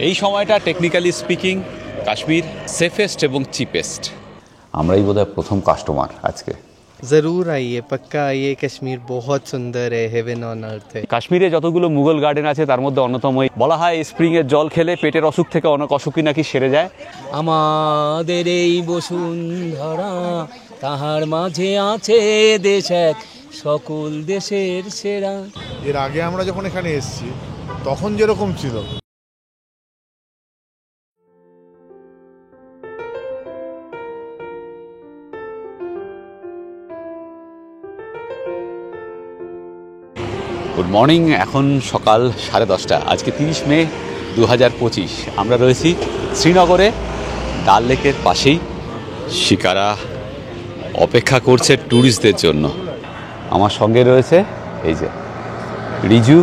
এই সময়টা technically speaking Kashmir safest এবং চিপেস্ট। আমরাই বোধহয় প্রথম কাস্টমার আজকে। जरूर आइए, पक्का आइए। कश्मीर बहुत सुंदर है, हेवन ऑन अर्थ है। কাশ্মীরে যতগুলো মুঘল গার্ডেন আছে তার মধ্যে অন্যতম বলা হয় স্প্রিং এর জল খেলে পেটের অসুখ থেকে অনেক অসুখই নাকি সেরে যায়। আমাদের এই বসুন্ধরা তাহার মাঝে আছে দেশ এক সকল দেশের সেরা। এর আগে আমরা যখন এখানে এসেছি তখন যেরকম ছিল গুড মর্নিং, এখন সকাল 10:30। আজকে 30 মে 2025। আমরা রয়েছি শ্রীনগরে, ডাল লেকের পাশেই। শিকারা অপেক্ষা করছে ট্যুরিস্টদের জন্য। আমার সঙ্গে রয়েছে এই যে রিজু।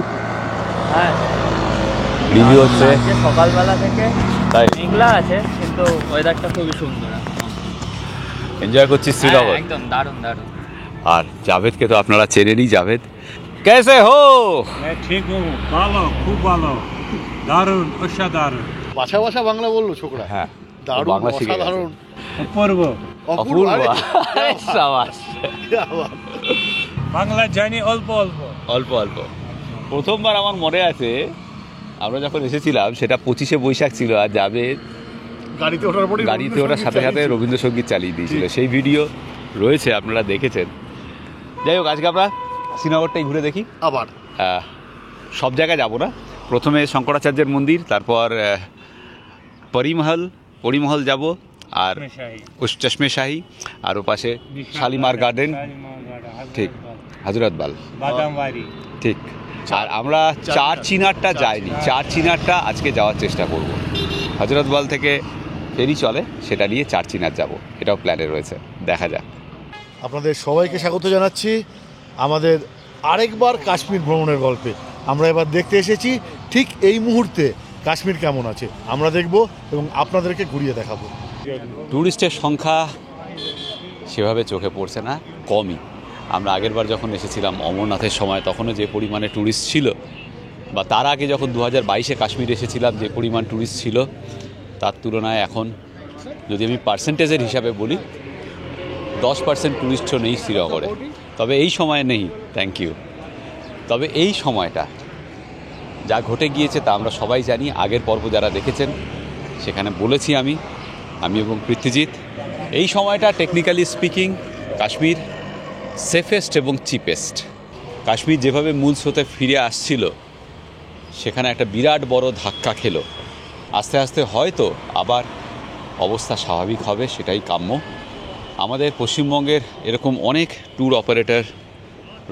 রিজু হচ্ছে সকালবেলা থেকে তাই মেঘলা আছে, কিন্তু ওয়েদারটা খুবই সুন্দর, এনজয় করছি শ্রীনগর। একদম দারুণ দারুণ। আর জাভেদকে তো আপনারা চেনেনই। জাভেদ कैसे हो? मैं ठीक हूँ, ভালো, খুব ভালো, দারুণ, অসাধারণ। বাছা বাছা বাংলা বললো ছোকরা। হ্যাঁ, দারুণ, বাংলা শিখে গেছে। অসাধারণ, অপূর্ব, অপূর্ব। আরে, সাবাস। বাংলা জানি অল্প অল্প। অল্প অল্প। প্রথমবার আমার মনে আছে আমরা যখন এসেছিলাম, সেটা 25শে বৈশাখ ছিল। আর জাভেদ গাড়িতে ওঠার সাথে সাথে রবীন্দ্রসঙ্গীত চালিয়ে দিয়েছিল। সেই ভিডিও রয়েছে, আপনারা দেখেছেন। যাই হোক, আজকে আমরা শ্রীনগরটাই ঘুরে দেখি। আবার সব জায়গায় যাব না। প্রথমে শঙ্করাচার্যের মন্দির, তারপর পরিমহল যাব, আর চশমে শাহী, আর ও পাশে শালিমার গার্ডেন, ঠিক, হজরতবাল, বাদামবাড়ি, ঠিক। আর আমরা চার চিনারটা যাইনি। চার চিনারটা আজকে যাওয়ার চেষ্টা করব। হজরতবাল থেকে ফেরি চলে, সেটা নিয়ে চার চিনার যাব, এটাও প্ল্যানে রয়েছে। দেখা যাক। আপনাদের সবাইকে স্বাগত জানাচ্ছি আমাদের আরেকবার কাশ্মীর ভ্রমণের গল্পে। আমরা এবার দেখতে এসেছি ঠিক এই মুহূর্তে কাশ্মীর কেমন আছে আমরা দেখব এবং আপনাদেরকে ঘুরিয়ে দেখাবো। ট্যুরিস্টের সংখ্যা সেভাবে চোখে পড়ছে না, কমই। আমরা আগেরবার যখন এসেছিলাম অমরনাথের সময়, তখনও যে পরিমাণে ট্যুরিস্ট ছিল, বা তার আগে যখন 2022-এ কাশ্মীর এসেছিলাম যে পরিমাণ ট্যুরিস্ট ছিল, তার তুলনায় এখন যদি আমি পার্সেন্টেজের হিসাবে বলি, 10% ট্যুরিস্টও নেই শ্রীনগরে। তবে এই সময় নেই, থ্যাংক ইউ। তবে এই সময়টা যা ঘটে গিয়েছে তা আমরা সবাই জানি। আগের পর্ব যারা দেখেছেন সেখানে বলেছি আমি এবং পৃথ্বীজিৎ, এই সময়টা টেকনিক্যালি স্পিকিং কাশ্মীর সেফেস্ট এবং চিপেস্ট। কাশ্মীর যেভাবে মূল স্রোতে ফিরে আসছিল, সেখানে একটা বিরাট বড় ধাক্কা খেলো। আস্তে আস্তে হয়তো আবার অবস্থা স্বাভাবিক হবে, সেটাই কাম্য। আমাদের পশ্চিমবঙ্গের এরকম অনেক ট্যুর অপারেটর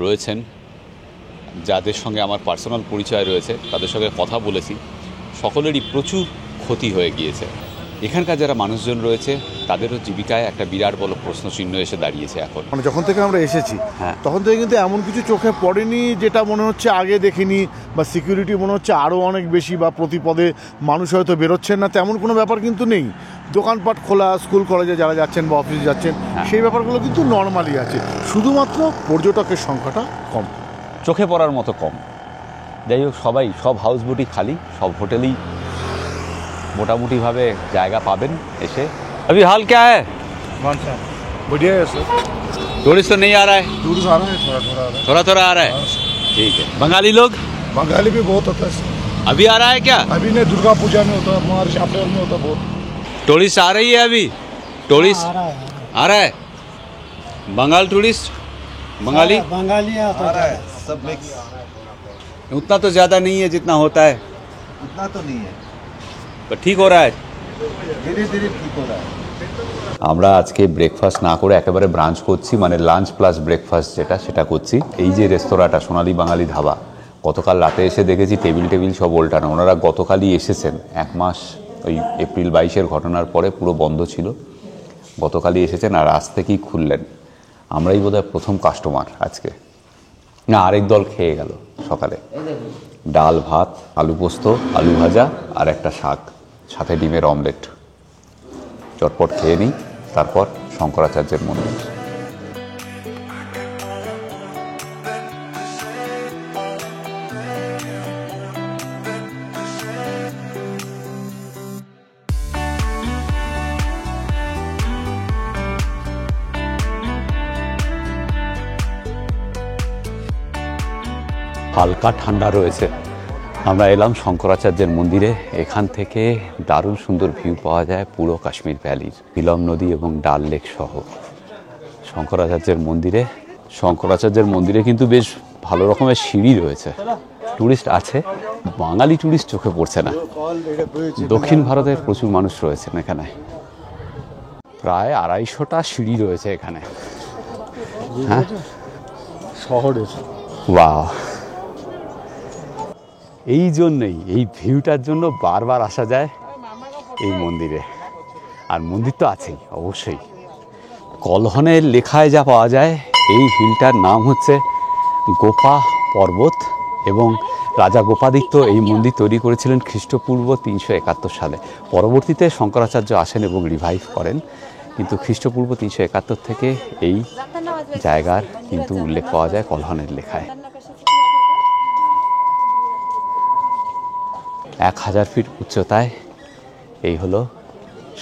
রয়েছেন যাদের সঙ্গে আমার পার্সোনাল পরিচয় রয়েছে, তাদের সঙ্গে কথা বলেছি। সকলেরই প্রচুর ক্ষতি হয়ে গিয়েছে। এখানকার যারা মানুষজন রয়েছে তাদেরও জীবিকায় একটা বিরাট বড় প্রশ্নচিহ্ন এসে দাঁড়িয়েছে এখন। মানে যখন থেকে আমরা এসেছি হ্যাঁ, তখন থেকে কিন্তু এমন কিছু চোখে পড়েনি যেটা মনে হচ্ছে আগে দেখিনি, বা সিকিউরিটি মনে হচ্ছে আরও অনেক বেশি, বা প্রতিপদে মানুষ হয়তো বেরোচ্ছেন না, তেমন কোনো ব্যাপার কিন্তু নেই। দোকানপাট খোলা, স্কুল কলেজে যারা যাচ্ছেন বা অফিসে যাচ্ছেন, সেই ব্যাপারগুলো কিন্তু নর্মালি আছে। শুধুমাত্র পর্যটকের সংখ্যাটা কম, চোখে পড়ার মতো কম। যাই হোক, সব হাউসবোটই খালি, সব হোটেলেই মোটামুটিভাবে জায়গা পাবেন এসে। अभी हाल क्या है? बढ़िया है सर। टूरिस्ट तो नहीं आ रहा है? टूरिस्ट आ रहा है, थोड़ा थोड़ा आ रहा है। ठीक है। बंगाली लोग? बंगाली भी बहुत होता है सर। अभी आ रहा है क्या? अभी नहीं, दुर्गा पूजा में होता है, मार्च अप्रैल में होता है बहुत। टूरिस्ट आ रही है अभी? टूरिस्ट आ रहा है? बंगाल टूरिस्ट, बंगाली आ रहा है, सब मिक्स। उतना तो ज़्यादा नहीं है जितना होता है, इतना तो नहीं है, पर ठीक हो रहा है। धीरे धीरे ठीक हो रहा है। আমরা আজকে ব্রেকফাস্ট না করে একেবারে ব্রাঞ্চ করছি, মানে লাঞ্চ প্লাস ব্রেকফাস্ট সেটা করছি। এই যে রেস্তোরাঁটা সোনালী বাঙালি ধাবা, গতকাল রাতে এসে দেখেছি টেবিল সব ওল্টানো। ওনারা গতকালই এসেছেন, 1 মাস ওই এপ্রিল 22-এর ঘটনার পরে পুরো বন্ধ ছিল। গতকালই এসেছেন আর আজ থেকেই খুললেন। আমরাই বোধহয় প্রথম কাস্টমার আজকে। না, আরেক দল খেয়ে গেল সকালে। ডাল ভাত, আলু পোস্ত, আলু ভাজা আর একটা শাক, সাথে ডিমের অমলেট। চটপট খেয়ে নিই, তারপর শঙ্করাচার্যের মন্দির। হালকা ঠান্ডা রয়েছে। আমরা এলাম শঙ্করাচার্যের মন্দিরে। এখান থেকে দারুণ সুন্দর ভিউ পাওয়া যায় পুরো কাশ্মীর ভ্যালির, ঝিলম নদী এবং ডাল লেক সহ। শঙ্করাচার্যের মন্দিরে কিন্তু বেশ ভালো রকমের সিঁড়ি রয়েছে। টুরিস্ট আছে, বাঙালি টুরিস্ট চোখে পড়ছে না। দক্ষিণ ভারতের প্রচুর মানুষ রয়েছেন এখানে। প্রায় 250টা সিঁড়ি রয়েছে এখানে। হ্যাঁ, শহরের ওয়াও! এই জন্যই, এই ভিউটার জন্য বারবার আসা যায় এই মন্দিরে। আর মন্দির তো আছেই অবশ্যই। কলহনের লেখায় যা পাওয়া যায়, এই হিলটার নাম হচ্ছে গোপা পর্বত এবং রাজা গোপাদিত্য এই মন্দির তৈরি করেছিলেন খ্রিস্টপূর্ব 371 সালে। পরবর্তীতে শঙ্করাচার্য আসেন এবং রিভাইভ করেন, কিন্তু খ্রিস্টপূর্ব 371 থেকে এই জায়গার কিন্তু উল্লেখ পাওয়া যায় কলহনের লেখায়। 1000 ফিট উচ্চতায় এই হলো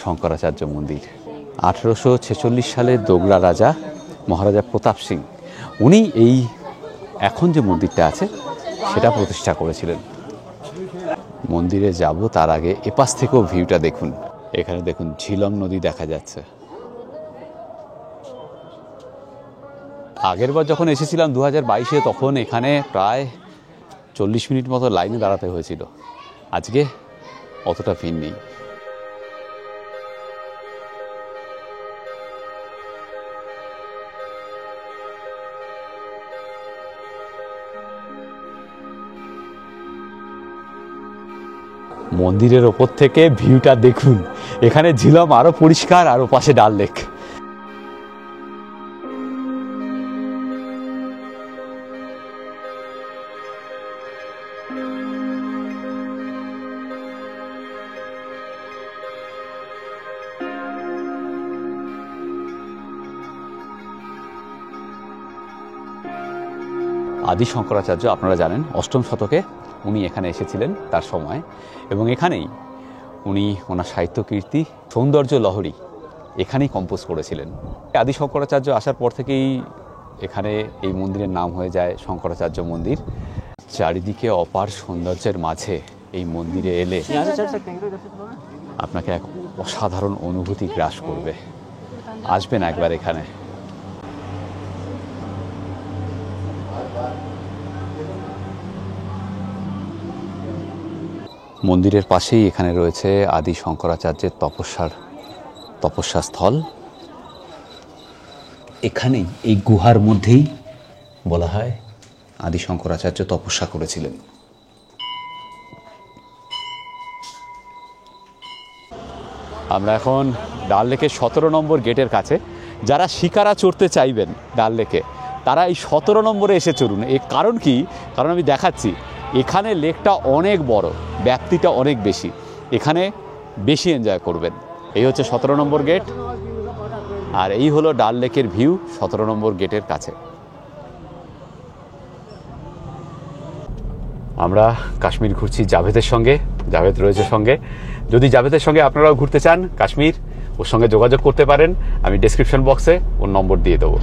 শঙ্করাচার্য মন্দির। 1846 সালে দোগরা রাজা মহারাজা প্রতাপ সিং, উনি এই এখন যে মন্দিরটা আছে সেটা প্রতিষ্ঠা করেছিলেন। মন্দিরে যাব তার আগে এপাশ থেকেও ভিউটা দেখুন। এখানে দেখুন ঝিলম নদী দেখা যাচ্ছে। আগেরবার যখন এসেছিলাম 2022-এ, তখন এখানে প্রায় 40 মিনিট মতো লাইনে দাঁড়াতে হয়েছিল। আজকে অতটা ভিড় নেই। মন্দিরের ওপর থেকে ভিউটা দেখুন। এখানে ঝিলম আরো পরিষ্কার, আর পাশে ডাল লেক। আদি শঙ্করাচার্য আপনারা জানেন 8ম শতকে উনি এখানে এসেছিলেন তার সময়, এবং এখানেই উনি ওনার সাহিত্য কীর্তি সৌন্দর্য লহরী এখানেই কম্পোজ করেছিলেন। আদি শঙ্করাচার্য আসার পর থেকেই এখানে এই মন্দিরের নাম হয়ে যায় শঙ্করাচার্য মন্দির। চারিদিকে অপার সৌন্দর্যের মাঝে এই মন্দিরে এলে আপনাকে এক অসাধারণ অনুভূতি গ্রাস করবে। আসবেন একবার এখানে। মন্দিরের পাশেই এখানে রয়েছে আদি শঙ্করাচার্যের তপস্যা স্থল। এখানেই এই গুহার মধ্যেই বলা হয় আদি শঙ্করাচার্য তপস্যা করেছিলেন। আমরা এখন ডাল লেকের 17 নম্বর গেটের কাছে। যারা শিকারা চড়তে চাইবেন ডাল লেকে, তারা এই 17 নম্বরে এসে চড়ুন। এর কারণ কি? কারণ আমি দেখাচ্ছি, এখানে লেকটা অনেক বড়, ব্যাপ্তিটা অনেক বেশি, এখানে বেশি এনজয় করবেন। এই হচ্ছে 17 নম্বর গেট, আর এই হলো ডাল লেকের ভিউ 17 নম্বর গেটের কাছে। আমরা কাশ্মীর ঘুরছি জাভেদের সঙ্গে, জাভেদ রয়েছে সঙ্গে। যদি জাভেদের সঙ্গে আপনারাও ঘুরতে চান কাশ্মীর, ওর সঙ্গে যোগাযোগ করতে পারেন। আমি ডেসক্রিপশন বক্সে ওর নম্বর দিয়ে দেবো।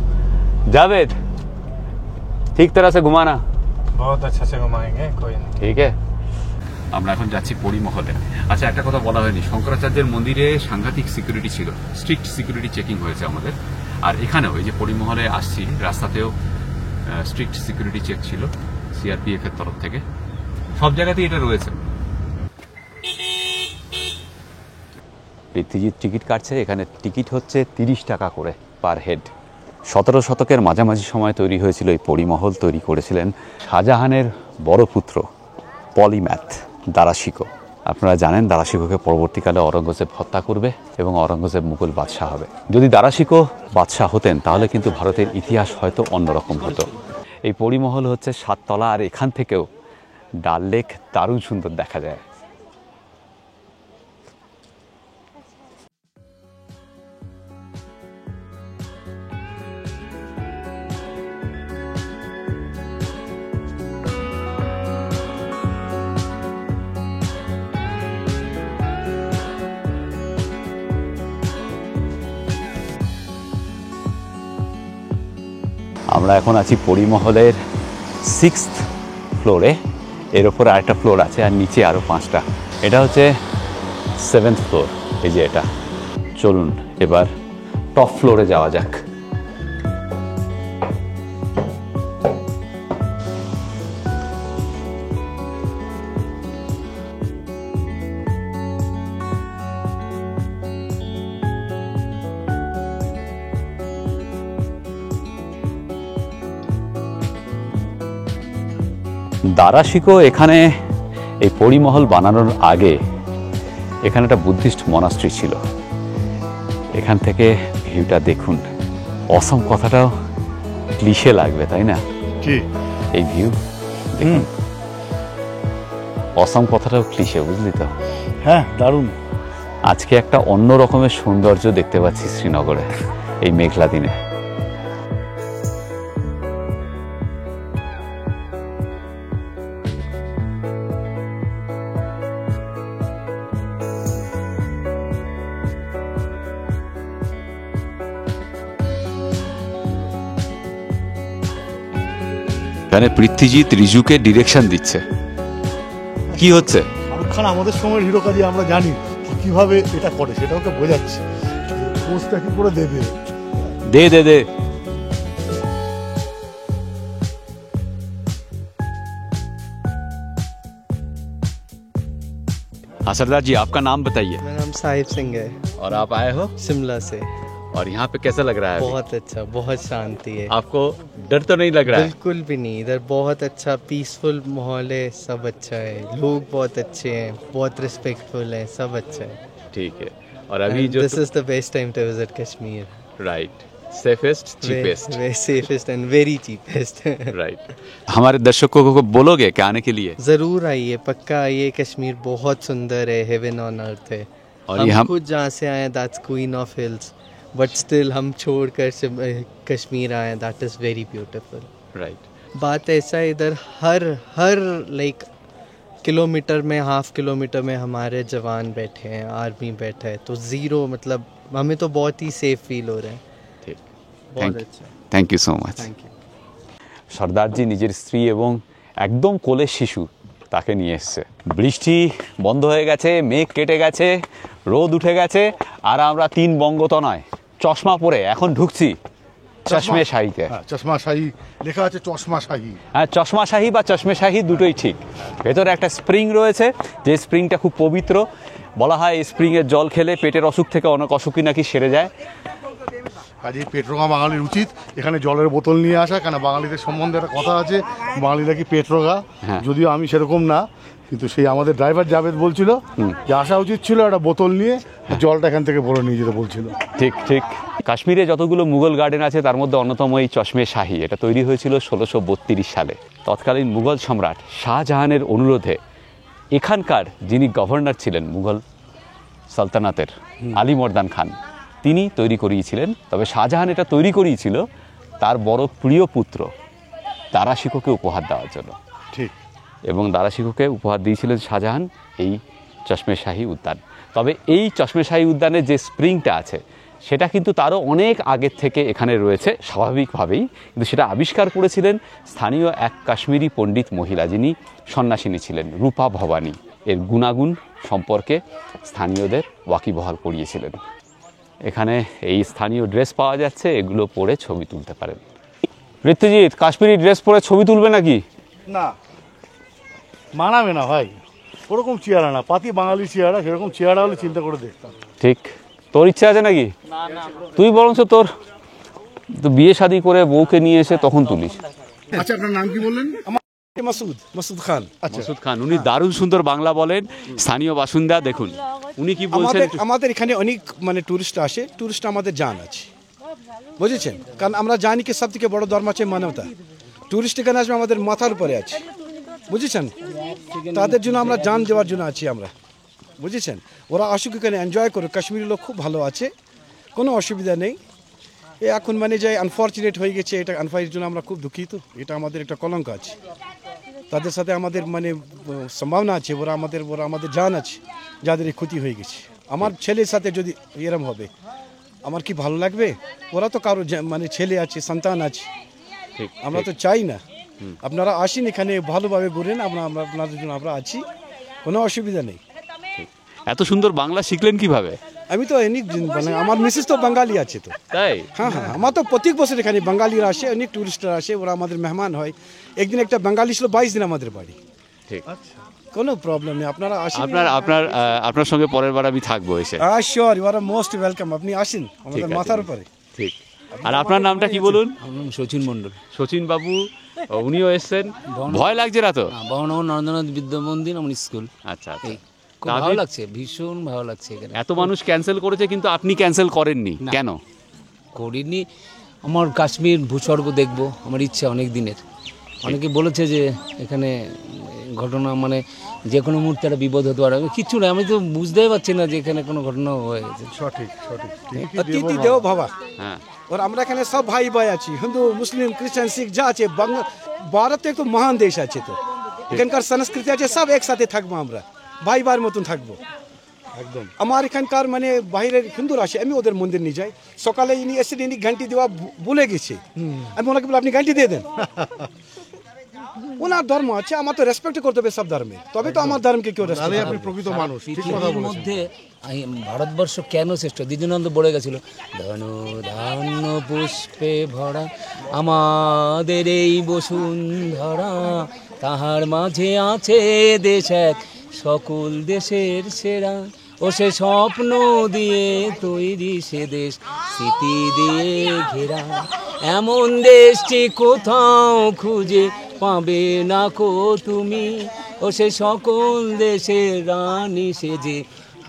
জাভেদ, ঠিক तरह से घुमाना। बहुत अच्छा से घुमाएंगे, कोई नहीं। ঠিক আছে। আমরা এখন যাচ্ছি পরিমহলে। আচ্ছা, একটা কথা বলা হয়নি, শঙ্করাচার্যের মন্দিরে সাংঘাতিক সিকিউরিটি ছিল, স্ট্রিক্ট সিকিউরিটি চেকিং হয়েছে আমাদের। আর এখানেও এই যে পরিমহলে আসছি, রাস্তাতেও স্ট্রিক্ট সিকিউরিটি চেক ছিল সিআরপিএফ এর তরফ থেকে। সব জায়গাতেই এটা রয়েছে। পৃথ্বীজিৎ টিকিট কাটছে। এখানে টিকিট হচ্ছে 30 টাকা করে পার হেড। 17 শতকের মাঝামাঝি সময় তৈরি হয়েছিল এই পরিমহল। তৈরি করেছিলেন শাহজাহানের বড় পুত্র পলিম্যাথ দারাশিকো। আপনারা জানেন দারাশিকোকে পরবর্তীকালে অরঙ্গজেব হত্যা করবে এবং অরঙ্গজেব মুঘল বাদশাহ হবে। যদি দারাশিকো বাদশাহ হতেন তাহলে কিন্তু ভারতের ইতিহাস হয়তো অন্যরকম হতো। এই পরিমহল হচ্ছে 7 তলা, আর এখান থেকেও ডাল লেক দারুণ সুন্দর দেখা যায়। আমরা এখন আছি পরিমহলের 6th ফ্লোরে, এর ওপর আরেকটা ফ্লোর আছে আর নিচে আরও 5টা। এটা হচ্ছে 7th ফ্লোর। এই যে এটা। চলুন এবার টপ ফ্লোরে যাওয়া যাক। দারাশিকো এখানে এই পরিমহল বানানোর আগে এখানে একটা বুদ্ধিস্ট মনাস্ট্রি ছিল। এখান থেকে ভিউটা দেখুন। অসম কথাটাও ক্লিশে লাগবে, তাই না? কি এই ভিউ দেখুন। অসম কথাটাও ক্লিশে, বুঝলি তো? হ্যাঁ, দারুণ। আজকে একটা অন্য রকমের সৌন্দর্য দেখতে পাচ্ছি শ্রীনগরে এই মেঘলা দিনে। এখানে পৃথ্বীজিৎ রিজুকে ডিরেকশন দিচ্ছে। কি হচ্ছে? শাহরুখ খান আমাদের সময় হিরো কাজী, আমরা জানি কিভাবে এটা করে, সেটা ওকে বোঝাচ্ছে। পোস্টটা কি করে দেবে? দে দে দে। हाँ सरदार जी, आपका नाम बताइए। मेरा नाम साहिब सिंह है, और आप आए हो शिमला से। और यहाँ पे कैसा लग रहा है अभी? बहुत अच्छा, बहुत शांति है। आपको डर तो नहीं लग रहा है? बिल्कुल भी नहीं, इधर बहुत अच्छा पीसफुल माहौल है, सब अच्छा है, लोग बहुत अच्छे हैं, बहुत रिस्पेक्टफुल हैं, सब अच्छा है। ठीक है। और अभी जो this is the best time to visit Kashmir. Right, safest cheapest. Very safest and very cheapest. Right. हमारे दर्शकों को बोलोगे क्या आने के लिए? जरूर आइए, पक्का आइए। कश्मीर बहुत सुंदर है, हेवन ऑन अर्थ है। और हम ये हम खुद जहाँ से आए that's queen of hills, but still हम छोड़कर कश्मीर आए, that is very beautiful. Right. बात ऐसा है, इधर हर लाइक किलोमीटर में, हाफ किलोमीटर में हमारे जवान बैठे हैं, आर्मी बैठा है, तो ज़ीरो मतलब हमें तो बहुत ही सेफ फील हो रहा है। ठीक, बहुत अच्छा। Thank you so much. Thank you. Sardarji নিজের স্ত্রী এবং একদম কোলের শিশু তাকে নিয়ে এসছে। বৃষ্টি বন্ধ হয়ে গেছে, মেঘ কেটে গেছে, রোদ উঠে গেছে, আর আমরা 3 বঙ্গতনয় চশমা পরে এখন ঢুকছি চশমে শাহিতে। চশমা শাহী লেখা আছে, চশমা শাহী। হ্যাঁ, চশমা শাহী বা চশমে শাহী দুটোই ঠিক। ভেতরে একটা স্প্রিং রয়েছে, যে স্প্রিংটা খুব পবিত্র। বলা হয় এই স্প্রিংয়ের জল খেলে পেটের অসুখ থেকে অনেক অসুখই নাকি সেরে যায়। কাজেই পেট রোগা বাঙালির উচিত এখানে জলের বোতল নিয়ে আসা, কেন বাঙালিদের সম্বন্ধে একটা কথা আছে, বাঙালিরা কি পেট রোগা। হ্যাঁ। যদিও আমি সেরকম না, কিন্তু সেই আমাদের ড্রাইভার জাভেদ বলছিল যে আসা উচিত ছিল একটা বোতল নিয়ে, জলটা এখান থেকে ভরে নিয়ে যেতে বলছিল। ঠিক ঠিক। কাশ্মীরে যতগুলো মুঘল গার্ডেন আছে তার মধ্যে অন্যতম এই চশমে শাহী। এটা তৈরি হয়েছিল 1632 সালে। তৎকালীন মুঘল সম্রাট শাহজাহানের অনুরোধে এখানকার যিনি গভর্নর ছিলেন মুঘল সালতানাতের, আলী মর্দান খান, তিনি তৈরি করিয়েছিলেন। তবে শাহজাহান এটা তৈরি করিয়েছিল তার বড় প্রিয় পুত্র দারাশিকোকে উপহার দেওয়ার জন্য। ঠিক। এবং দারাশিকোকে উপহার দিয়েছিলেন শাহজাহান এই চশমে শাহী উদ্যান। তবে এই চশমে শাহী উদ্যানের যে স্প্রিংটা আছে সেটা কিন্তু তারও অনেক আগের থেকে এখানে রয়েছে স্বাভাবিকভাবেই, কিন্তু সেটা আবিষ্কার করেছিলেন স্থানীয় এক কাশ্মীরি পণ্ডিত মহিলা, যিনি সন্ন্যাসিনী ছিলেন, রূপা ভবানী। এর গুণাগুণ সম্পর্কে স্থানীয়দের ওয়াকিবহাল করিয়েছিলেন। এখানে এই স্থানীয় ড্রেস পাওয়া যাচ্ছে, এগুলো পরে ছবি তুলতে পারেন। পৃথ্বীজিৎ, কাশ্মীরি ড্রেস পরে ছবি তুলবে নাকি? না, মানাবে না ভাই, ওরকম চেহারা না, পাতি বাঙালি চেহারা, সেরকম চেহারা হলে চিন্তা করে দেখতাম। ঠিক। তোর ইচ্ছা আছে নাকি? তুই বরঞ্চ তোর বিয়ে শাদী করে বউকে নিয়ে এসে তখন তুলিস। আচ্ছা, আপনার নাম কি বললেন? মাসুদ খান। আচ্ছা, মাসুদ খান, উনি দারুণ সুন্দর বাংলা বলেন, স্থানীয় বাসিন্দা। দেখুন উনি কি বলছেন। আমাদের এখানে অনেক টুরিস্ট আসে, টুরিস্ট আমাদের জান আছে, বুঝেছেন? কারণ আমরা জানি কি সব থেকে বড় ধর্ম আছে মানবতা। টুরিস্ট এখানে আসবে আমাদের মাথার উপরে আছে, বুঝেছেন? তাদের জন্য আমরা জান দেওয়ার জন্য আছি আমরা, বুঝেছেন? ওরা আসুক এখানে, এনজয় করুক। কাশ্মীরি লোক খুব ভালো আছে, কোনো অসুবিধা নেই। এখন যে আনফর্চুনেট হয়ে গেছে, এটা আনফর্চুনেট জন্য আমরা খুব দুঃখিত। এটা আমাদের একটা কলঙ্ক আছে। তাদের সাথে আমাদের সম্ভাবনা আছে, ওরা আমাদের জান আছে, যাদের এই ক্ষতি হয়ে গেছে। আমার ছেলের সাথে যদি এরম হবে, আমার কি ভালো লাগবে? ওরা তো কারো ছেলে আছে, সন্তান আছে, আমরা তো চাই না। আপনারা আসেন এখানে ভালোভাবে ঘুরেন, আপনাদের জন্য আমরা আছি, কোনো অসুবিধা নেই। এত সুন্দর বাংলা শিখলেন কিভাবে? আমি তো এমনি মানে আমার মিসেস তো বাঙালি আছে তো। তাই? হ্যাঁ, আমার তো প্রত্যেক বছর এখানে বাঙালিরা আসে, অনেক টুরিস্টরা আসে, ওরা আমাদের মেহমান হয়। একদিন একটা বাঙালি ছিল 22 দিন আমাদের বাড়ি। ঠিক। কোনো প্রবলেম নেই, আপনারা আসেন। আপনার সঙ্গে পরের বার আমি থাকবো এসে। Sure, you are most welcome, আপনি আসেন আমাদের মাথার উপরে। ঠিক। আর আপনার নামটা কি বলুন? আমার নাম শচীন মণ্ডল। শচীন বাবু, উনিও এসছেন। ভয় লাগছে না তো? বহনগর নরেন্দ্রনাথ বিদ্যা মন্দির আমার স্কুল। আচ্ছা আচ্ছা। খুব ভালো লাগছে, ভীষণ ভালো লাগছে এখানে। এত মানুষ ক্যান্সেল করেছে কিন্তু আপনি ক্যান্সেল করেননি কেন? করিনি, আমার কাশ্মীর ভূস্বর্গ দেখব, আমার ইচ্ছা অনেক দিনের। অনেকে বলেছে যে এখানে ঘটনা মানে যে কোনো মুহূর্তে একটা বিপদ হতে পারে, কিচ্ছু না, আমি তো বুঝতেই পারছি না যে এখানে কোনো ঘটনা হয়ে গেছে। সঠিক সঠিক। অতিথি দেও ভাবা। হ্যাঁ। और আমরা এখানে সব ভাই ভাই আছি, হিন্দু মুসলিম খ্রিস্টান শিখ যা আছে। ভারত তো একটু মহান দেশ আছে, তো এখানকার সংস্কৃতি আছে, সব একসাথে থাকবো, আমরা ভাই ভাইয়ের মতন থাকবো একদম। আমার এখানকার মানে বাইরের হিন্দুরা আসে, আমি ওদের মন্দির নিয়ে যাই। সকালে ইনি এসে ইনি ঘন্টি দেওয়া ভুলে গেছে, আমি ওনাকে বলি আপনি ঘন্টি দিয়ে দেন। ওনার ধর্ম আছে, আমার তো রেসপেক্ট করতে হবে সব ধর্মে, তবে তো আমার ধর্মকে কেউ রেসপেক্ট করবে। আপনি প্রকৃত মানুষ, ঠিক কথা পৃথিবীর বলেছেন। মধ্যে ভারতবর্ষ কেন শ্রেষ্ঠ? দ্বিজনন্দ বলে গেছিল, ধনু ধান্য পুষ্পে ভরা আমাদের এই বসুন্ধরা, তাহার মাঝে আছে দেশ এক সকল দেশের সেরা। ও সে স্বপ্ন দিয়ে তৈরি সে দেশ, স্মৃতি দিয়ে ঘেরা। এমন দেশটি কোথাও খুঁজে পাবে না কো তুমি। ও সে সকল দেশের রানী, সে যে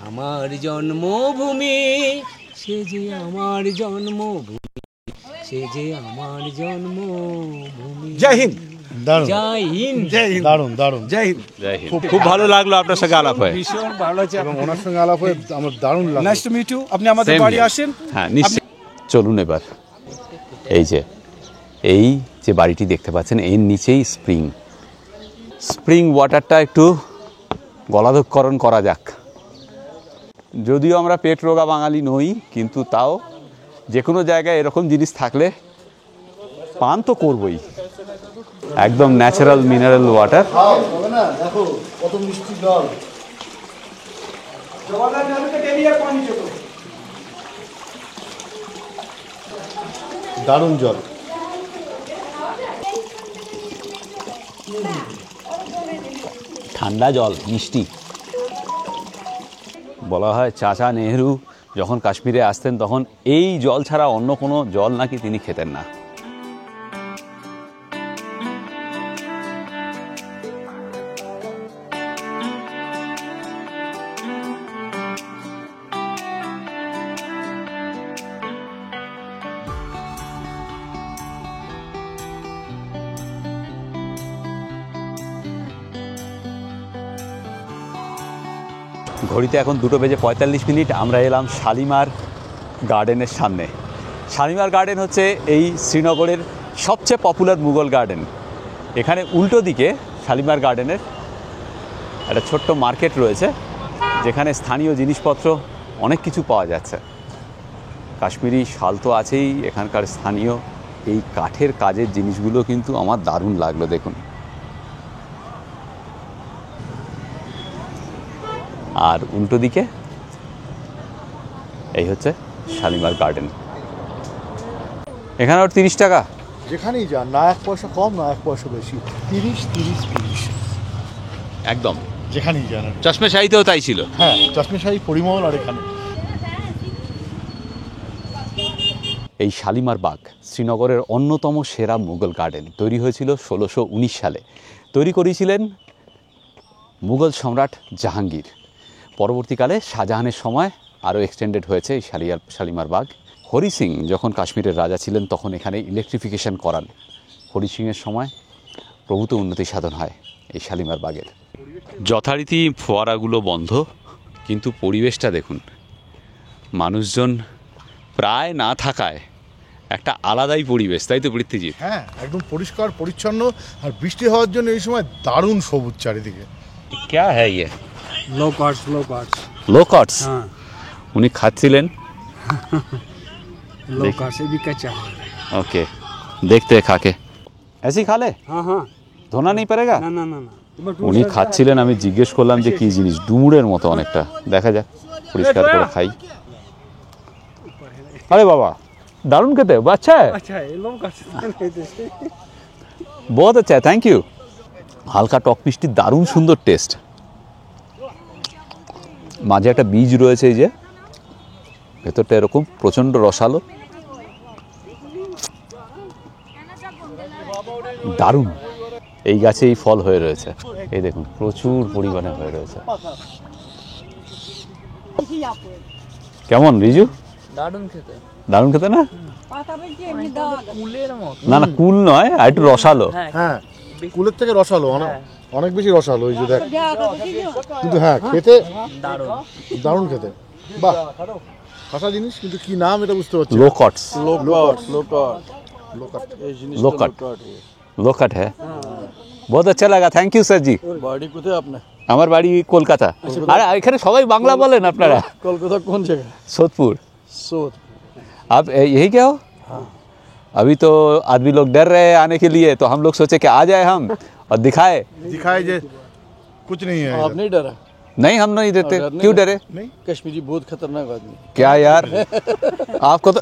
আমার জন্মভূমি, সে যে আমার জন্মভূমি, সে যে আমার জন্মভূমি। জয় হিন্দ। দারুণ, জয় হিন্দ। জয় হিন্দ। দারুণ দারুণ। জয় হিন্দ। জয় হিন্দ। খুব ভালো লাগলো আপনার সঙ্গে আলাপ হয়ে। ভীষণ ভালো আছে। এবং ওনার সঙ্গে আলাপ হয়ে আমার দারুণ লাগলো। Nice to meet you. আপনি আমাদের Same বাড়ি here. আসেন। হ্যাঁ নিশ্চয়ই। চলুন এবার এই যে বাড়িটি দেখতে পাচ্ছেন, এর নিচেই স্প্রিং ওয়াটারটা একটু গলাধঃকরণ করা যাক। যদিও আমরা পেট রোগা বাঙালি নই, কিন্তু তাও যে কোনো জায়গায় এরকম জিনিস থাকলে পান তো করবই। একদম ন্যাচারাল মিনারেল ওয়াটার। দেখো কত মিষ্টি জল। দারুণ জল। ঠান্ডা জল, মিষ্টি। বলা হয় চাচা নেহেরু যখন কাশ্মীরে আসতেন তখন এই জল ছাড়া অন্য কোনো জল নাকি তিনি খেতেন না। ঘড়িতে এখন 2:45। আমরা এলাম শালিমার গার্ডেনের সামনে। শালিমার গার্ডেন হচ্ছে এই শ্রীনগরের সবচেয়ে পপুলার মুঘল গার্ডেন। এখানে উল্টো দিকে শালিমার গার্ডেনের একটা ছোট্ট মার্কেট রয়েছে, যেখানে স্থানীয় জিনিসপত্র অনেক কিছু পাওয়া যাচ্ছে। কাশ্মীরি শাল তো আছেই, এখানকার স্থানীয় এই কাঠের কাজের জিনিসগুলো কিন্তু আমার দারুণ লাগলো। দেখুন, আর উল্টো দিকে এই হচ্ছে শালিমার গার্ডেন। এখানে ওর 30 টাকা। যেখানেই যান, না 1 পয়সা কম না 1 পয়সা বেশি। 30 একদম যেখানেই যান। চশমে শাড়িতেও তাই ছিল। হ্যাঁ, চশমে শাড়ি পরিমল। আর এখানে এই শালিমার বাগ শ্রীনগরের অন্যতম সেরা মুঘল গার্ডেন। তৈরি হয়েছিল 1619 সালে। তৈরি করেছিলেন মুঘল সম্রাট জাহাঙ্গীর। পরবর্তীকালে শাহজাহানের সময় আরও এক্সটেন্ডেড হয়েছে এই শালিমার বাগ। হরি সিং যখন কাশ্মীরের রাজা ছিলেন তখন এখানে ইলেকট্রিফিকেশন করান। হরি সিংয়ের সময় প্রভূত উন্নতি সাধন হয় এই শালিমার বাগের। যথারীতি ফোয়ারাগুলো বন্ধ, কিন্তু পরিবেশটা দেখুন, মানুষজন প্রায় না থাকায় একটা আলাদাই পরিবেশ, তাই তো পৃথ্বীজিৎ? হ্যাঁ, একদম পরিষ্কার পরিচ্ছন্ন। আর বৃষ্টি হওয়ার জন্য এই সময় দারুণ সবুজ চারিদিকে। ক্যা হ্যায় ইয়ে? लो कार्ड्स লো কাটস। हाँ উনি খাচ্ছিলেন। लो कार्ड से भी कच्चा है। ওকে, দেখতে খাকে ऐसे ही खा ले, हाँ हाँ धोना नहीं पड़ेगा। ना ना ना ना উনি খাচ্ছিলেন, আমি জিজ্ঞেস করলাম যে কি জিনিস, ডুমুরের মতো অনেকটা, দেখা যাক পরিষ্কার করে খাই। আরে বাবা দারুণ খেতে, আচ্ছা अच्छा है लोग বহুত আচ্ছা, থ্যাংক ইউ। হালকা টক মিষ্টি, দারুণ সুন্দর টেস্ট। মাঝে একটা বীজ রয়েছে, এই যে ভেতরটা এরকম প্রচণ্ড রসালো, দারুণ। এই গাছে এই ফল হয়ে রয়েছে, এই দেখুন প্রচুর পরিমাণে হয়ে রয়েছে। কেমন রিজু? দারুণ খেতে। দারুণ খেতে না? কুলের মতো। না না কুল নয়, আর একটু রসালো। হ্যাঁ কুলের থেকে রসালো, অনেক বেশি রসালো, এই যে দেখ। কিন্তু হ্যাঁ খেতে দারুণ। দারুণ খেতে, বাহ খাসা জিনিস। কিন্তু কি নাম এটা বুঝতে পারছি। লোকটস, লোকাট। লোকাট হ্যাঁ। বহুত আচ্ছা লাগা, থ্যাংক ইউ স্যার জি। বাড়ি কোথায় আপনার? আমার বাড়ি কলকাতা। আর এখানে সবাই বাংলা বলেন আপনারা? কলকাতা কোন জায়গা? सोदपुर। सोद। आप यही क्या हो? अभी तो आदमी लोग डर रहे हैं आने के लिए, तो हम लोग सोचे कि आ जाए हम और दिखाए। दिखाए जे कुछ नहीं है आप नहीं डरा? नहीं हम नहीं देते, क्यों डरे? नहीं, कश्मीरी बहुत खतरनाक आदमी। क्या यार आपको तो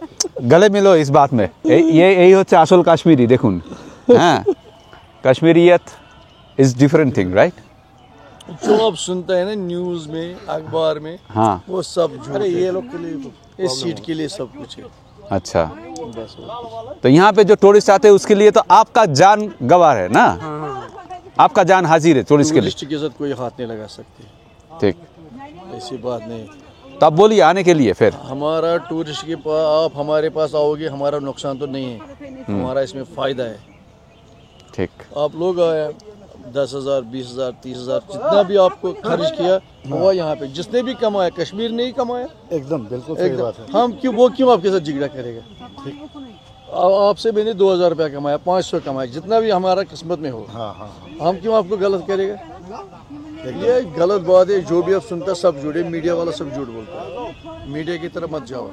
गले मिलो इस बात में। ये यही হচ্ছে আসল কাশ্মীরি, দেখুন। হ্যাঁ कश्मीरियत इज डिफरेंट थिंग, राइट? जो आप सुनते हैं ना न्यूज में, अखबार में, हाँ वो सब झूठ। अरे ये लोग के लिए, इस सीट के लिए सब कुछ है। अच्छा, बस तो यहाँ पे जो टूरिस्ट आते हैं उसके लिए तो आपका जान गवार है ना? आपका जान हाजिर है टूरिस्ट के लिए। टूरिस्ट के साथ कोई हाथ नहीं लगा सकते, ठीक, ऐसी बात नहीं। तो आप बोलिए आने के लिए फिर। हमारा टूरिस्ट के पास, आप हमारे पास आओगे, हमारा नुकसान तो नहीं है, हमारा इसमें फायदा है। ठीक, आप लोग आए 10,000, 20,000, 30,000 जितना भी आपको खर्च किया हुआ यहाँ पे, जिसने भी कमाया, कश्मीर ने ही कमाया। एकदम बिल्कुल सही बात है। हम क्यों, वो क्यों आपके साथ झगड़ा करेगा? आपसे मैंने 2,000 रुपया कमाया, 500 कमाया, जितना भी हमारा किस्मत में हो, हाँ हाँ हम क्यों आपको गलत करेगा? ये गलत बात है। जो भी आप सुनता सब झूठ है, मीडिया वाला सब झूठ बोलता है। मीडिया की तरफ मत जाओ।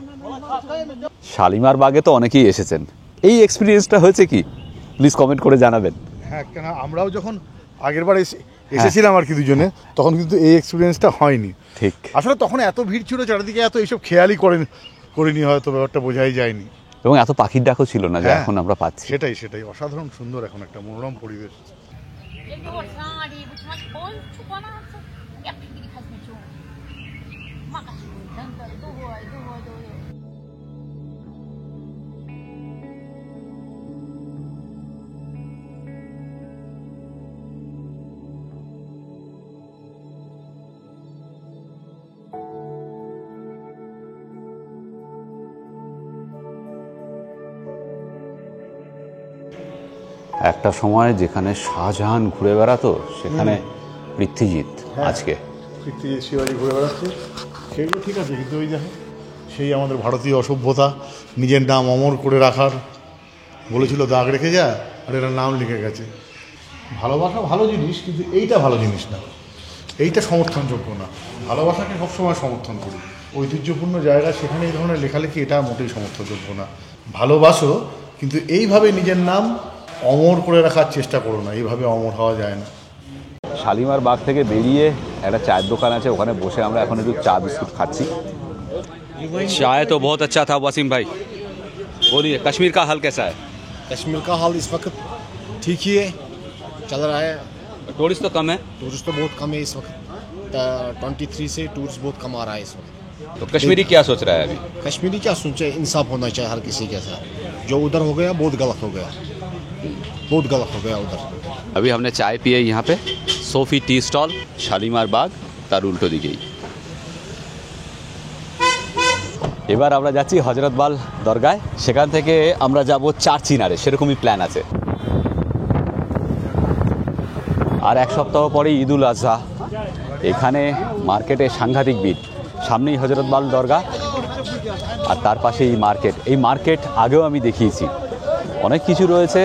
শালিমার বাগে তো অনেকেই এসেছেন, এই এক্সপিরিয়েন্সটা হয়েছে কি প্লিজ কমেন্ট করে জানাবেন। হ্যাঁ, কেন আমরাও যখন আগেরবার এসেছিলাম আর কি দুজনে, তখন কিন্তু এই এক্সপিরিয়েন্সটা হয়নি। ঠিক, আসলে তখন এত ভিড় ছিল চারিদিকে, এত এইসব খেয়ালই করিনি, হয়তো ব্যাপারটা বোঝাই যায়নি। এবং এত পাখির ডাকও ছিল না, যা হ্যাঁ, এখন আমরা পাচ্ছি। সেটাই অসাধারণ সুন্দর, এখন একটা মনোরম পরিবেশ। একটা সময় যেখানে শাহজাহান ঘুরে বেড়াতো, সেখানে পৃথ্বীজিৎ আজকে শিবাজি ঘুরে বেড়াচ্ছে, সেগুলো ঠিক আছে। কিন্তু ওই দেখো, সেই আমাদের ভারতীয় অসভ্যতা, নিজের নাম অমর করে রাখার বলেছিল, দাগ রেখে যায়, আর এরা নাম লিখে গেছে। ভালোবাসা ভালো জিনিস, কিন্তু এইটা ভালো জিনিস না, এইটা সমর্থনযোগ্য না। ভালোবাসাকে সবসময় সমর্থন করি, ঐতিহ্যপূর্ণ জায়গা, সেখানে এই ধরনের লেখালেখি এটা মোটেই সমর্থনযোগ্য না। ভালোবাসো, কিন্তু এইভাবে নিজের নাম অমর করে রাখার চেষ্টা করো না, এইভাবে অমর হওয়া যায় না। শালিমার বাগ থেকে বেরিয়ে একটা চায়ের দোকান আছে, ওখানে বসে আমরা এখন একটু চা বিস্কুট খাচ্ছি। चाय तो बहुत अच्छा था वसीम भाई, बोलिए कश्मीर का हाल कैसा है? कश्मीर का हाल इस वक्त ठीक ही है, चल रहा है। टूरिस्ट तो कम है, टूरिस्ट तो बहुत कम है इस वक्त, 23 से टूरिस्ट बहुत कम आ रहा है इस वक्त। तो कश्मीरी क्या सोच रहा है अभी? कश्मीरी क्या सोचे, इंसाफ होना चाहिए हर किसी के साथ। जो उधर हो गया बहुत गलत हो गया, बहुत गलत हो गया उधर। अभी हमने चाय पी है यहाँ पे, सोफी टी स्टॉल, শালিমার বাগ, তার উল্টো দিকেই। এবার আমরা যাচ্ছি হজরতবাল দরগায়, সেখান থেকে আমরা যাব চারচিনারে, সেরকমই প্ল্যান আছে। আর এক সপ্তাহ পরেই ঈদুল আজহা, এখানে মার্কেটে সাংঘাতিক ভিড়। সামনেই হজরতবাল দরগা, আর তার পাশে এই মার্কেট। এই মার্কেট আগেও আমি দেখিয়েছি, অনেক কিছু রয়েছে,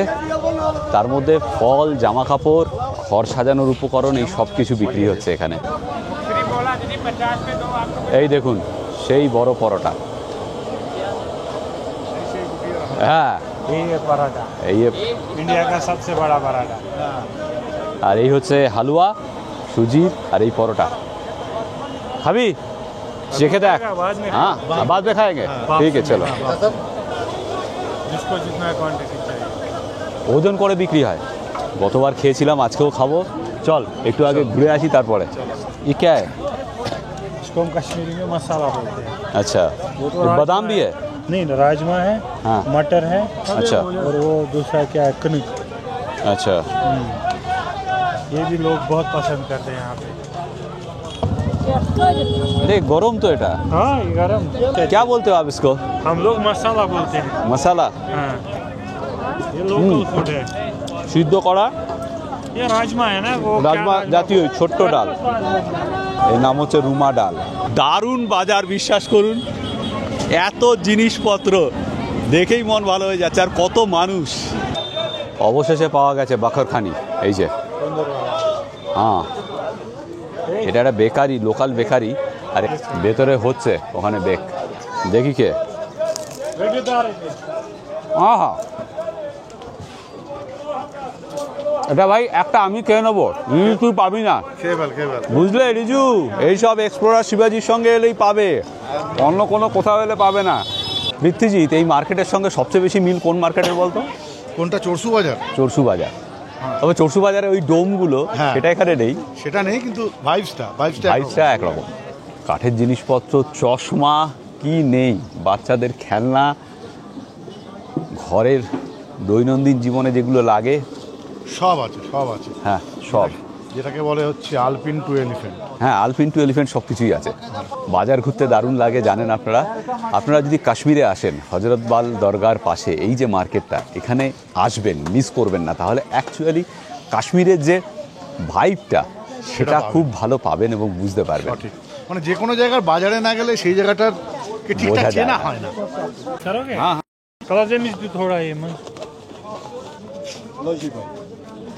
তার মধ্যে ফল, জামা কাপড়, ঘর সাজানোর উপকরণ, এই সব কিছু বিক্রি হচ্ছে এখানে। এই দেখুন সেই বড় পরোটা, হ্যাঁ ये पराठा এই इंडिया का सबसे बड़ा पराठा। আর এই হচ্ছে হালুয়া, সুজি আর এই পরোটা। খাবি? চেখে দেখ। হ্যাঁ, बाद में खाएंगे। ঠিক আছে, চলো। जिसको जितना क्वांटिटी चाहिए। ওজন করে বিক্রি হয়। গতবার খেয়েছিলাম, আজকেও খাবো। চল একটু আগে ঘুরে আসি তারপরে। ये क्या है? इसको हम कश्मीरी में मसाला बोलते हैं। अच्छा, वो तो बादाम भी है? नहीं, राजमा है, हाँ। मटर है, अच्छा। और वो दूसरा क्या है, कनक। अच्छा, ये भी लोग बहुत पसंद करते हैं यहाँ पे। अरे गरम तो एटा। हाँ, ये गरम। क्या बोलते हो आप इसको? हम लोग मसाला बोलते हैं। मसाला? हाँ, ये लोकल फूड है। সিদ্ধ করা ये राजमा है ना, वो রাজমা জাতীয় ছোট্ট ডাল। এর নাম হচ্ছে রুমা ডাল। দারুণ বাজার, বিশ্বাস করুন। এত জিনিসপত্র দেখেই মন ভালো হয়ে যাচ্ছে, আর কত মানুষ। অবশেষে পাওয়া গেছে বাখরখানি। এই যে, হ্যাঁ, এটা একটা বেকারি, লোকাল বেকারি। আর ভেতরে হচ্ছে, ওখানে দেখি কে। হ্যাঁ, এটা ভাই একটা আমি খেয়ে নেবো, তুই পাবি না। বুঝলে রিজু, এইসব এক্সপ্লোরার শিবাজির সঙ্গে এলেই পাবে, অন্য কোনো কোথাও এলে পাবে না। বৃত্তিজিৎ, এই মার্কেটের সঙ্গে সবচেয়ে বেশি মিল কোন মার্কেটের বলতো? কোনটা? চরসু বাজার। চরসু বাজার। তবে চরসু বাজারে ওই ডোমগুলো, সেটা এখানে নেই। সেটা নেই, কিন্তু ভাইবসটা একরকম। কাঠের জিনিসপত্র, চশমা, কি নেই? বাচ্চাদের খেলনা, ঘরের দৈনন্দিন জীবনে যেগুলো লাগে সব আছে। হ্যাঁ, সব। যেটাকে বলে হচ্ছে আলপিন টু এলিফ্যান্ট। হ্যাঁ, আলপিন টু এলিফ্যান্ট সব কিছুই আছে। বাজার ঘুরতে দারুণ লাগে, জানেন আপনারা। আপনারা যদি কাশ্মীরে আসেন, হজরতবাল দরগার পাশে এই যে মার্কেটটা, এখানে আসবেন, মিস করবেন না। তাহলে অ্যাকচুয়ালি কাশ্মীরের যে ভাইবটা, সেটা খুব ভালো পাবেন এবং বুঝতে পারবেন। মানে যে কোনো জায়গার বাজারে না গেলে সেই জায়গাটার ঠিকঠাক চেনা হয় না। करोगे? हाँ। कलर भी थोड़ा ये मन।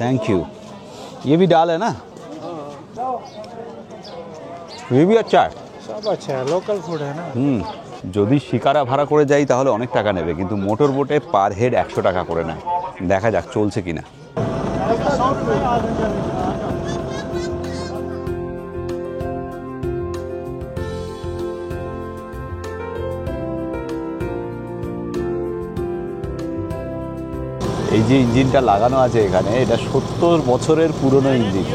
Thank you. ये भी डाल है ना? ये भी अच्छा है। सब अच्छा है, लोकल फूड है ना। যদি শিকারা ভাড়া করে যাই তাহলে অনেক টাকা নেবে, কিন্তু মোটর বোটে পার হেড 100 টাকা করে নেয়। দেখা যাক চলছে কিনা। এই যে ইঞ্জিনটা লাগানো আছে এখানে, এটা 70 বছরের পুরনো ইঞ্জিন।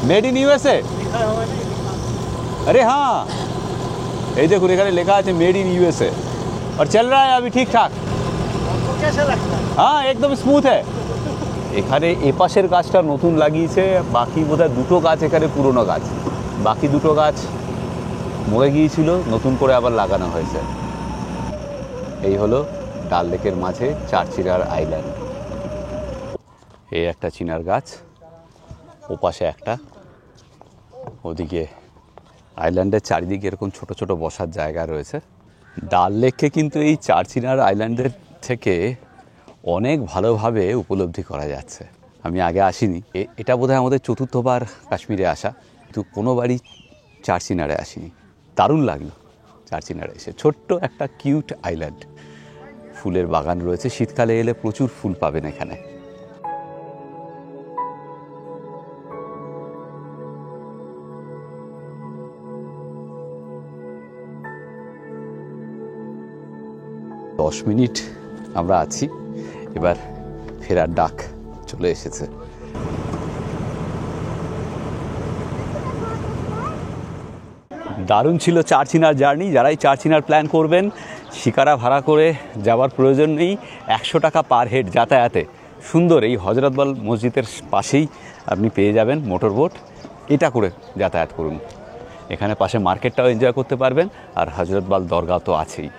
Made in USA. अरे हाँ, এই দেখুন এখানে লেখা আছে মেড ইন यूएसए और चल रहा है अभी ठीक ठाक। कैसा लगता है? हाँ, एकदम स्मूथ है। এখানে এপাশের গাছটা নতুন লাগিয়েছে, বাকি বোধহয় দুটো গাছ এখানে পুরনো গাছ, বাকি দুটো গাছ মরে গিয়েছিল, নতুন করে আবার লাগানো হয়েছে। এই হলো ডাল লেকের মাঝে চারচিনার আইল্যান্ড। এই একটা চিনার গাছ, ওপাশে একটা, ওদিকে আইল্যান্ডের চারিদিকে এরকম ছোট ছোট বসার জায়গা রয়েছে। ডাল লেককে কিন্তু এই চারচিনার আইল্যান্ডের থেকে অনেক ভালোভাবে উপলব্ধি করা যাচ্ছে। আমি আগে আসিনি, এটা বোধহয় আমাদের চতুর্থবার কাশ্মীরে আসা, কিন্তু কোনোবারই চারচিনারে আসিনি। দারুণ লাগলো চারচিনারে এসে। ছোট্ট একটা কিউট আইল্যান্ড, ফুলের বাগান রয়েছে, শীতকালে এলে প্রচুর ফুল পাবেন এখানে। দশ মিনিট আমরা আছি, এবার ফেরার ডাক চলে এসেছে। দারুণ ছিল চারচিনার জার্নি। যারাই চারচিনার প্ল্যান করবেন, শিকারা ভাড়া করে যাওয়ার প্রয়োজন নেই। 100 টাকা পার হেড যাতায়াতে। সুন্দর এই হজরতবাল মসজিদের পাশেই আপনি পেয়ে যাবেন মোটর বোট, এটা করে যাতায়াত করুন। এখানে পাশে মার্কেটটাও এনজয় করতে পারবেন, আর হজরতবাল দরগা তো আছেই।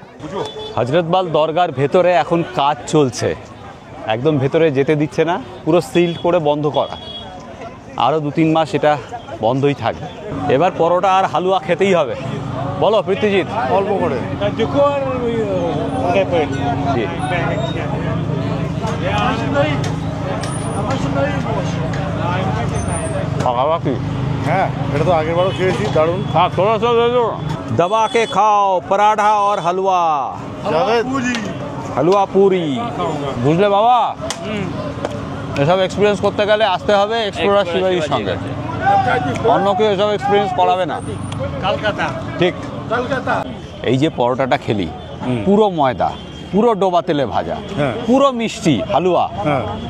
হজরতবাল দরগার ভেতরে এখন কাজ চলছে, একদম ভেতরে যেতে দিচ্ছে না, পুরো সিল করে বন্ধ করা। আরও 2-3 মাস এটা বন্ধই থাকবে। এবার পরোটা আর হালুয়া খেতেই হবে। বলো প্রীতিজিৎ, অল্প করে। জি, কি হ্যাঁ, এটা তো আগের বারও খেয়েছি, দারুণ। हाँ, थोड़ा सा दे दो। दबा के खाओ पराठा और हलवा। হালুয়া পুরি, বুঝলে বাবা? এসব এক্সপিরিয়েন্স করতে গেলে আসতে হবে এক্সপ্লোরার শিবাজির সঙ্গে, অন্য কেউ এসব এক্সপিরিয়েন্স করাবে না। ঠিক। এই যে পরোটাটা খেলি, পুরো ময়দা, পুরো ডোবা তেলে ভাজা, পুরো মিষ্টি হালুয়া,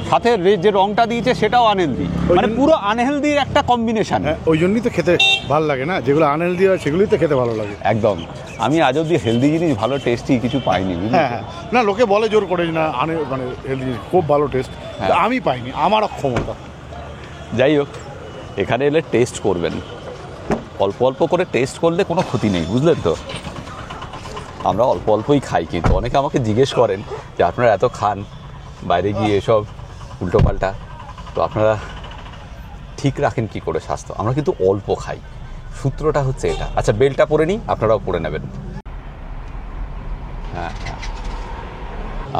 সাথে যে রংটা দিয়েছে সেটাও আনহেলদি, মানে পুরো আনহেলদির একটা কম্বিনেশন। ওই জন্যই তো খেতে ভালো লাগে না, যেগুলো আনহেলদি হয় সেগুলোই তো খেতে ভালো লাগে। একদম। আমি আজ অব্দি হেলদি জিনিস ভালো টেস্টি কিছু পাইনি। হ্যাঁ, না লোকে বলে জোর করে না মানে হেলদি জিনিস খুব ভালো টেস্ট, আমি পাইনি, আমার অক্ষমতা। যাই হোক, এখানে এলে টেস্ট করবেন, অল্প অল্প করে টেস্ট করলে কোনো ক্ষতি নেই, বুঝলেন তো? আমরা অল্প অল্পই খাই, কিন্তু অনেকে আমাকে জিজ্ঞেস করেন যে আপনারা এত খান বাইরে গিয়ে এসব উল্টোপাল্টা, তো আপনারা ঠিক রাখেন কি করে স্বাস্থ্য? আমরা কিন্তু অল্প খাই, সূত্রটা হচ্ছে এটা। আচ্ছা, বেলটা পরে নিই, আপনারাও পরে নেবেন। হ্যাঁ,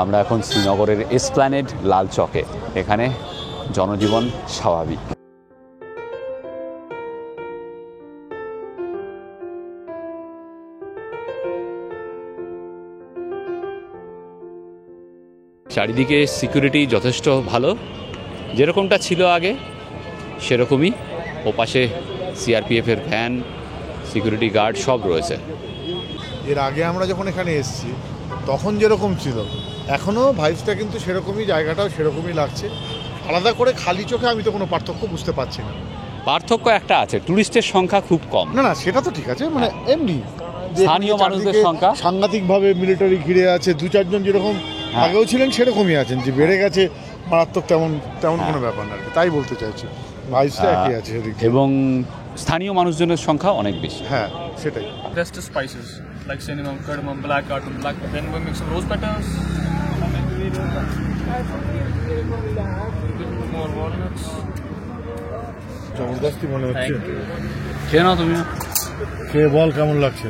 আমরা এখন শ্রীনগরের এসপ্ল্যানেড লাল চকে, এখানে জনজীবন স্বাভাবিক। চারিদিকে সিকিউরিটি যথেষ্ট ভালো, যেরকমটা ছিল আগে সেরকমই। ওপাশে সিআরপিএফের ভ্যান, সিকিউরিটি গার্ড সব রয়েছে। এর আগে আমরা যখন এখানে এসেছি তখন যেরকম ছিল, এখনও ভাইবসটা কিন্তু সেরকমই, জায়গাটাও সেরকমই লাগছে। আলাদা করে খালি চোখে আমি তো কোনো পার্থক্য বুঝতে পারছি না। পার্থক্য একটা আছে, টুরিস্টের সংখ্যা খুব কম। না না, সেটা তো ঠিক আছে, মানে এমনি স্থানীয় মানুষদের সংখ্যা সাংঘাতিকভাবে মিলিটারি ঘিরে আছে, 2-4 জন যেরকম আগেও ছিলেন সেরকমই আছেন, যে বেড়ে গেছে মারাত্মক তেমন কোনো ব্যাপার না, তাই বলতে চাইছি। ভাইসটা একই আছে এবং স্থানীয় মানুষজনের সংখ্যা অনেক বেশি। হ্যাঁ, সেটাই। Best spices like cinnamon, cardamom, black cardamom, black. Then we mix some rose petals. More walnuts. জবরদস্তি মনে হচ্ছে। খেয়ে নাও তুমি, খেয়ে বল কেমন লাগছে।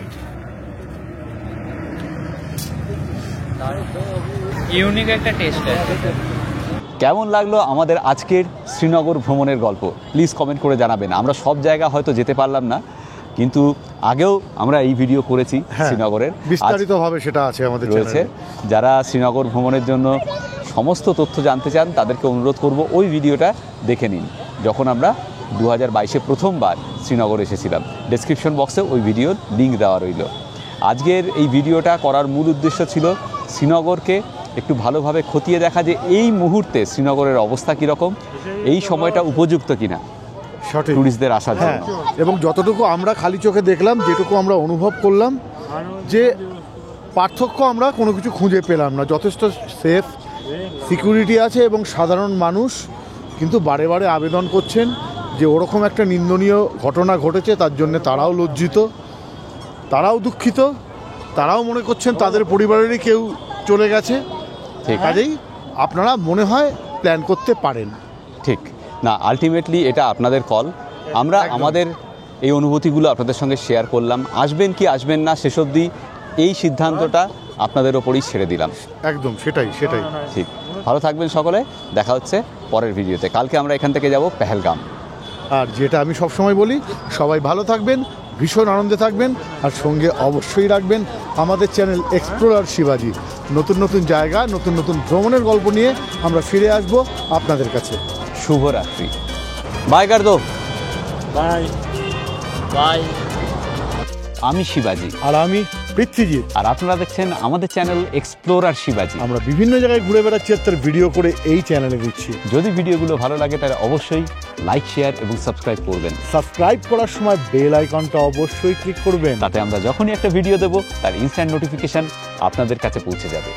ইউনিক একটা টেস্ট আছে। কেমন লাগলো আমাদের আজকের শ্রীনগর ভ্রমণের গল্প? প্লিজ কমেন্ট করে জানাবেন। আমরা সব জায়গা হয়তো যেতে পারলাম না, কিন্তু আগেও আমরা এই ভিডিও করেছি শ্রীনগরের, বিস্তারিতভাবে সেটা আছে আমাদের রয়েছে। যারা শ্রীনগর ভ্রমণের জন্য সমস্ত তথ্য জানতে চান তাদেরকে অনুরোধ করব ওই ভিডিওটা দেখে নিন, যখন আমরা 2022-এ প্রথমবার শ্রীনগর এসেছিলাম। ডেসক্রিপশন বক্সে ওই ভিডিওর লিঙ্ক দেওয়া রইল। আজকের এই ভিডিওটা করার মূল উদ্দেশ্য ছিল শ্রীনগরকে একটু ভালোভাবে খতিয়ে দেখা, যে এই মুহূর্তে শ্রীনগরের অবস্থা কীরকম, এই সময়টা উপযুক্ত কিনা টুরিস্টদের আসার জন্য। এবং যতটুকু আমরা খালি চোখে দেখলাম, যেটুকু আমরা অনুভব করলাম, যে পার্থক্য আমরা কোনো কিছু খুঁজে পেলাম না। যথেষ্ট সেফ, সিকিউরিটি আছে, এবং সাধারণ মানুষ কিন্তু বারে বারে আবেদন করছেন যে ওরকম একটা নিন্দনীয় ঘটনা ঘটেছে, তার জন্য তারাও লজ্জিত, তারাও দুঃখিত, তারাও মনে করছেন তাদের পরিবারেরই কেউ চলে গেছে। কাজেই আপনারা মনে হয় প্ল্যান করতে পারেন। ঠিক না, আলটিমেটলি এটা আপনাদের কল। আমরা আমাদের এই অনুভূতিগুলো আপনাদের সঙ্গে শেয়ার করলাম। আসবেন কি আসবেন না শেষ অবধি এই সিদ্ধান্তটা আপনাদের ওপরই ছেড়ে দিলাম। একদম সেটাই। ঠিক, ভালো থাকবেন সকলে, দেখা হচ্ছে পরের ভিডিওতে। কালকে আমরা এখান থেকে যাব পেহেলগাম। আর যেটা আমি সবসময় বলি, সবাই ভালো থাকবেন, ভীষণ আনন্দে থাকবেন, আর সঙ্গে অবশ্যই রাখবেন আমাদের চ্যানেল এক্সপ্লোরার শিবাজি। নতুন নতুন জায়গা, নতুন নতুন ভ্রমণের গল্প নিয়ে আমরা ফিরে আসব আপনাদের কাছে। শুভরাত্রি। বাই কার দো। Bye. বাই। আমি শিবাজি আর আমি পৃথ্বীজিৎ, আর আপনারা দেখছেন আমাদের চ্যানেল এক্সপ্লোরার শিবাজি। আমরা বিভিন্ন জায়গায় ঘুরে বেড়াচ্ছি আর তার ভিডিও করে এই চ্যানেলে দিচ্ছি। যদি ভিডিওগুলো ভালো লাগে তাহলে অবশ্যই লাইক, শেয়ার এবং সাবস্ক্রাইব করবেন। সাবস্ক্রাইব করার সময় বেল আইকনটা অবশ্যই ক্লিক করবেন, তাতে আমরা যখনই একটা ভিডিও দেব তার ইনস্ট্যান্ট নোটিফিকেশন আপনাদের কাছে পৌঁছে যাবে।